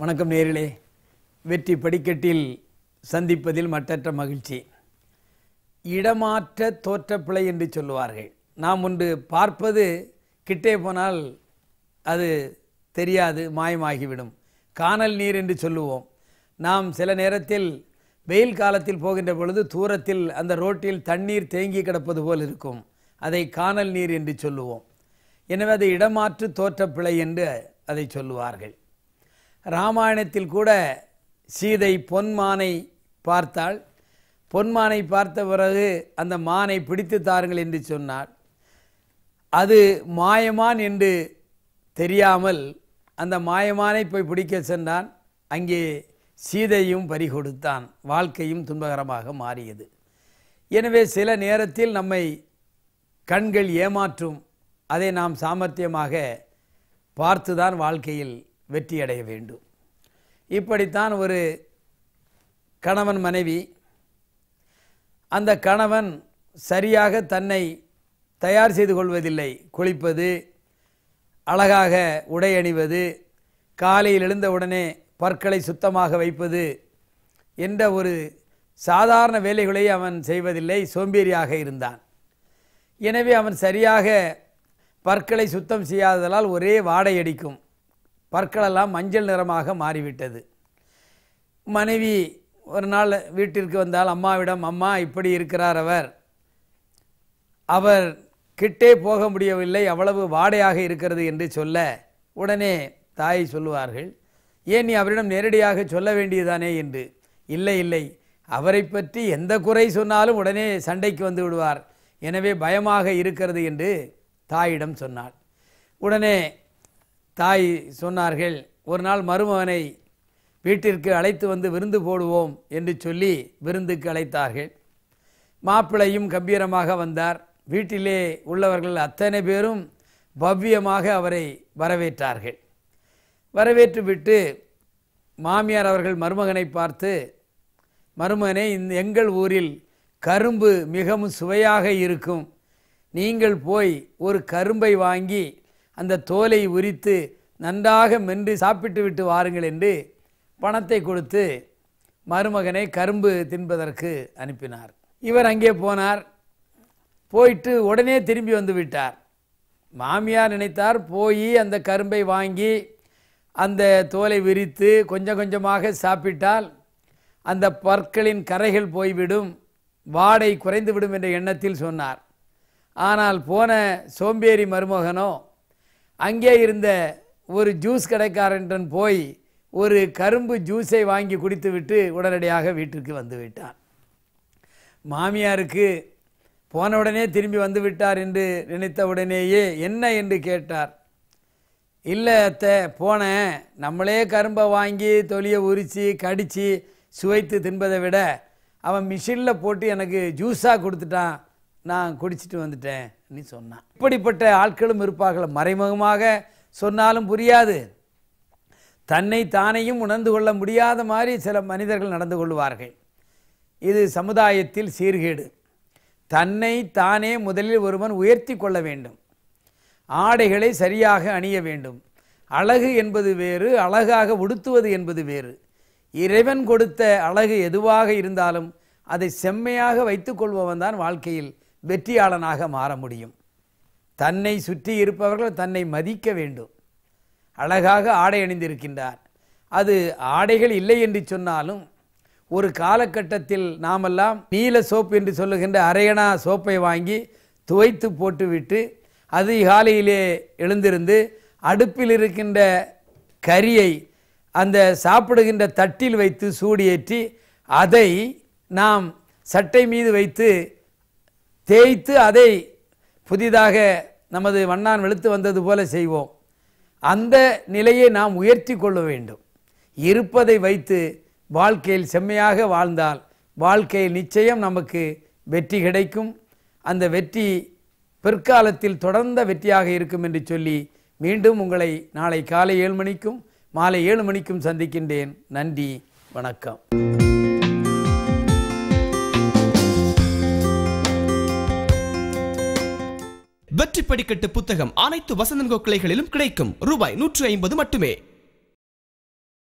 வணக்கம் நேயர்களே. வெற்றி படிக்கட்டில் சந்திப்பதில் மற்றற்ற மகிழ்ச்சி. இடமாற்ற தோற்றப்பிழை என்று சொல்லுவார்கள். நாம் ஒன்று பார்ப்பது கிட்டே போனால் அது தெரியாது, மாயமாகிவிடும். காணல் நீர் என்று சொல்லுவோம். நாம் சில நேரத்தில் வெயில் காலத்தில் போகின்ற பொழுது தூரத்தில் அந்த ரோட்டில் தண்ணீர் தேங்கி கிடப்பது போல் இருக்கும். அதை காணல் நீர் என்று சொல்லுவோம். எனவே அது இடமாற்று தோற்றப்பிழை என்று அதை சொல்லுவார்கள். ராமாயணத்தில் கூட சீதை பொன்மானை பார்த்தாள். பொன்மானை பார்த்த பிறகு அந்த மானை பிடித்து தாருங்கள் என்று சொன்னாள். அது மாயமான் என்று தெரியாமல் அந்த மாயமானை போய் பிடிக்க சென்றான். அங்கே சீதையும் பறிகொடுத்தான். வாழ்க்கையும் துன்பகரமாக மாறியது. எனவே சில நேரத்தில் நம்மை கண்கள் ஏமாற்றும். அதை நாம் சாமர்த்தியமாக பார்த்துதான் வாழ்க்கையில் வெற்றியடைய வேண்டும். இப்படித்தான் ஒரு கணவன் மனைவி. அந்த கணவன் சரியாக தன்னை தயார் செய்து கொள்வதில்லை. குளிப்பது, அழகாக உடை அணிவது, காலையில் எழுந்தவுடனே பற்களை சுத்தமாக வைப்பது என்ற ஒரு சாதாரண வேலைகளை அவன் செய்வதில்லை. சோம்பேறியாக இருந்தான். எனவே அவன் சரியாக பற்களை சுத்தம் செய்யாததால் ஒரே வாடை அடிக்கும். பற்களெல்லாம் மஞ்சள் நிறமாக மாறிவிட்டது. மனைவி ஒரு நாள் வீட்டிற்கு வந்தால் அம்மாவிடம், அம்மா இப்படி இருக்கிறார் அவர் கிட்டே போக முடியவில்லை, அவ்வளவு வாடையாக இருக்கிறது என்று சொல்ல, உடனே தாய் சொல்லுவார்கள், ஏன் நீ அவரிடம் நேரடியாக சொல்ல வேண்டியதானே என்று. இல்லை இல்லை, அவரை பற்றி எந்த குறை சொன்னாலும் உடனே சண்டைக்கு வந்து விடுவார், எனவே பயமாக இருக்கிறது என்று தாயிடம் சொன்னாள். உடனே தாய் சொன்னார்கள், ஒரு நாள் மருமகனை வீட்டிற்கு அழைத்து வந்து விருந்து போடுவோம் என்று சொல்லி விருந்துக்கு அழைத்தார்கள். மாப்பிள்ளையும் கம்பீரமாக வந்தார். வீட்டிலே உள்ளவர்கள் அத்தனை பேரும் பவ்யமாக அவரை வரவேற்றார்கள். வரவேற்று விட்டு மாமியார் அவர்கள் மருமகனை பார்த்து, மருமகனே, எங்கள் ஊரில் கரும்பு மிகவும் சுவையாக இருக்கும், நீங்கள் போய் ஒரு கரும்பை வாங்கி அந்த தோலை உரித்து நன்றாக மென்று சாப்பிட்டு விட்டு வாருங்கள் என்று பணத்தை கொடுத்து மருமகனை கரும்பு தின்பதற்கு அனுப்பினார். இவர் அங்கே போனார். போயிட்டு உடனே திரும்பி வந்து விட்டார். மாமியார் நினைத்தார், போய் அந்த கரும்பை வாங்கி அந்த தோலை விரித்து கொஞ்சம் கொஞ்சமாக சாப்பிட்டால் அந்த பற்களின் கரைகள் போய்விடும், வாடை குறைந்துவிடும் என்ற எண்ணத்தில் சொன்னார். ஆனால் போன சோம்பேறி மருமகனோ அங்கே இருந்த ஒரு ஜூஸ் கடைக்காரன் போய் ஒரு கரும்பு ஜூஸை வாங்கி குடித்துவிட்டு உடனடியாக வீட்டிற்கு வந்து விட்டான். மாமியாருக்கு போனவுடனே திரும்பி வந்து விட்டார் என்று நினைத்த உடனேயே என்ன என்று கேட்டார். இல்லை அத்தை, போனேன், நம்மளே கரும்பை வாங்கி தொலியை உரித்து கடித்து சுவைத்து தின்பதை விட அவன் மிஷினில் போட்டு எனக்கு ஜூஸாக கொடுத்துட்டான், நான் குடிச்சிட்டு வந்துட்டேன் சொன்னான். இப்படிப்பட்ட ஆட்களும் இருப்பார்கள். மறைமுகமாக சொன்னாலும் புரியாது, தன்னை தானையும் உணர்ந்து கொள்ள முடியாத மாதிரி சில மனிதர்கள் நடந்து கொள்வார்கள். இது சமுதாயத்தில் சீர்கேடு. தன்னை தானே முதலில் ஒருவன் உயர்த்தி கொள்ள வேண்டும். ஆடைகளை சரியாக அணிய வேண்டும். அழகு என்பது வேறு, அழகாக உடுத்துவது என்பது வேறு. இறைவன் கொடுத்த அழகு எதுவாக இருந்தாலும் அதை செம்மையாக வைத்துக் கொள்பவன் தான் வாழ்க்கையில் வெற்றியாளனாக மாற முடியும். தன்னை சுற்றி இருப்பவர்கள் தன்னை மதிக்க வேண்டும். அழகாக ஆடை அணிந்திருக்கின்றார், அது ஆடைகள் இல்லை என்று சொன்னாலும் ஒரு காலகட்டத்தில் நாமெல்லாம் நீல சோப்பு என்று சொல்லுகின்ற அரையணா சோப்பை வாங்கி துவைத்து போட்டுவிட்டு அதிகாலையிலே எழுந்திருந்து அடுப்பில் இருக்கின்ற கரியை அந்த சாப்பிடுகின்ற தட்டில் வைத்து சூடியேற்றி அதை நாம் சட்டை மீது வைத்து தேய்த்து அதை புதிதாக நமது வண்ணான் வெளுத்து வந்தது போல செய்வோம். அந்த நிலையை நாம் உயர்த்தி கொள்ள வேண்டும். இருப்பதை வைத்து வாழ்க்கையில் செம்மையாக வாழ்ந்தால் வாழ்க்கையில் நிச்சயம் நமக்கு வெற்றி கிடைக்கும். அந்த வெற்றி பிற்காலத்தில் தொடர்ந்த வெற்றியாக இருக்கும் என்று சொல்லி மீண்டும் உங்களை நாளை காலை 7 மணிக்கும் மாலை 7 மணிக்கும் சந்திக்கின்றேன். நன்றி, வணக்கம். வெற்றி படிக்கட்டு புத்தகம் அனைத்து வசந்தன் கோ கிளைகளிலும் கிடைக்கும். ரூபாய் 150 மட்டுமே.